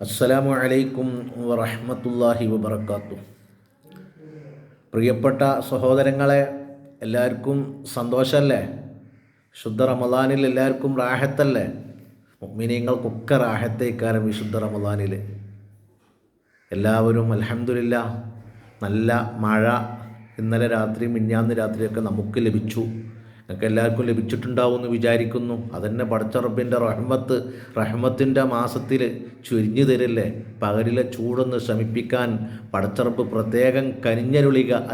അസ്സലാമു അലൈക്കും വറഹ്മത്തുള്ളാഹി വബറകാതുഹു. പ്രിയപ്പെട്ട സഹോദരങ്ങളെ, എല്ലാവർക്കും സന്തോഷമല്ലേ? ശുദ്ധ റമദാനിൽ എല്ലാവർക്കും റാഹത്തല്ലേ? മുഅ്മിനീങ്ങൾക്കൊക്കെ റാഹത്തേക്കാരം വിശുദ്ധ റമദാനിൽ. എല്ലാവരും അൽഹംദുലില്ലാഹ് നല്ല മഴ ഇന്നലെ രാത്രി മിഞ്ഞാന്ന് രാത്രിയൊക്കെ നമുക്ക് ലഭിച്ചു. നിങ്ങൾക്ക് എല്ലാവർക്കും ലഭിച്ചിട്ടുണ്ടാവുമെന്ന് വിചാരിക്കുന്നു. അതന്നെ പടച്ച റബ്ബിൻ്റെ റഹ്മത്തിൻ്റെ മാസത്തിൽ ചുരിഞ്ഞു തരില്ലേ. പകലിലെ ചൂടൊന്ന് ശമിപ്പിക്കാൻ പടച്ച റബ്ബ് പ്രത്യേകം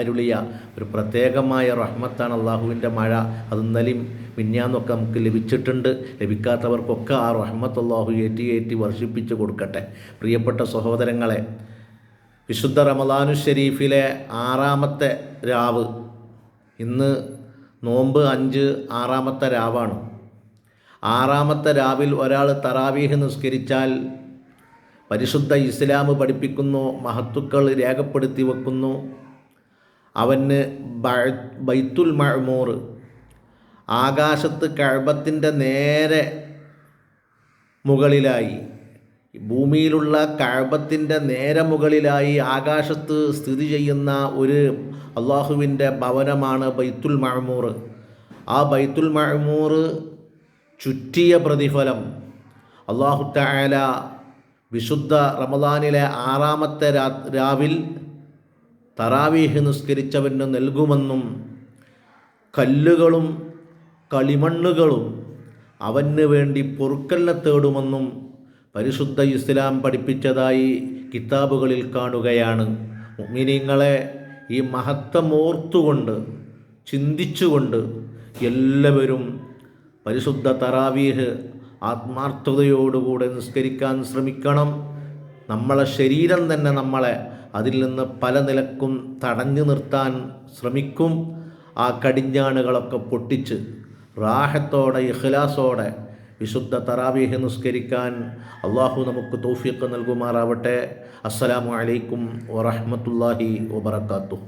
അരുളിയ ഒരു പ്രത്യേകമായ റഹ്മത്താണ് അള്ളാഹുവിൻ്റെ മഴ. അത് ഇന്നലെയും മിഞ്ഞാന്നൊക്കെ നമുക്ക് ലഭിച്ചിട്ടുണ്ട്. ലഭിക്കാത്തവർക്കൊക്കെ ആ റഹ്മത്ത് അള്ളാഹു ഏറ്റി വർഷിപ്പിച്ച് കൊടുക്കട്ടെ. പ്രിയപ്പെട്ട സഹോദരങ്ങളെ, വിശുദ്ധ റമദാനു ഷരീഫിലെ 6-ാമത്തെ രാവ്, ഇന്ന് നോമ്പ് 5 6-ാമത്തെ രാവാണ്. 6-ാമത്തെ രാവിൽ ഒരാൾ തറാവീഹ് നിസ്കരിച്ചാൽ പരിശുദ്ധ ഇസ്ലാം പഠിപ്പിക്കുന്നു, മഹത്തുക്കൾ രേഖപ്പെടുത്തി വെക്കുന്നു, അവന് ബൈത്തുൽ മഅ്മൂർ, ആകാശത്ത് കഅബത്തിൻ്റെ നേരെ മുകളിലായി, ഭൂമിയിലുള്ള കഅബത്തിൻ്റെ നേരെ മുകളിലായി ആകാശത്ത് സ്ഥിതി ചെയ്യുന്ന ഒരു അള്ളാഹുവിൻ്റെ ഭവനമാണ് ബൈത്തുൽ മഅ്മൂർ. ആ ബൈത്തുൽ മഅ്മൂർ ചുറ്റിയ പ്രതിഫലം അല്ലാഹു തആല വിശുദ്ധ റമദാനിലെ 6-ാമത്തെ രാവിൽ തറാവീഹ് നിസ്കരിച്ചവന് നൽകുമെന്നും കല്ലുകളും കളിമണ്ണുകളും അവന് വേണ്ടി പൊറുക്കലിനെ തേടുമെന്നും പരിശുദ്ധ ഇസ്ലാം പഠിപ്പിച്ചതായി കിതാബുകളിൽ കാണുകയാണ്. മുഅ്മിനീങ്ങളെ, ഈ മഹത്വം ഓർത്തുകൊണ്ട് ചിന്തിച്ചുകൊണ്ട് എല്ലാവരും പരിശുദ്ധ തറാവീഹ് ആത്മാർത്ഥതയോടുകൂടെ നിസ്കരിക്കാൻ ശ്രമിക്കണം. നമ്മളെ ശരീരം തന്നെ നമ്മളെ അതിൽ നിന്ന് പല നിലക്കും തടഞ്ഞു നിർത്താൻ ശ്രമിക്കും. ആ കടിഞ്ഞാണുകളൊക്കെ പൊട്ടിച്ച് റാഹത്തോടെ ഇഖ്ലാസോടെ വിശുദ്ധ തറാവീഹ് നിസ്കരിക്കാൻ അള്ളാഹു നമുക്ക് തൗഫീഖ് നൽകുമാറാവട്ടെ. അസ്സലാമു അലൈക്കും വറഹ്മത്തുള്ളാഹി വബറകാതുഹു.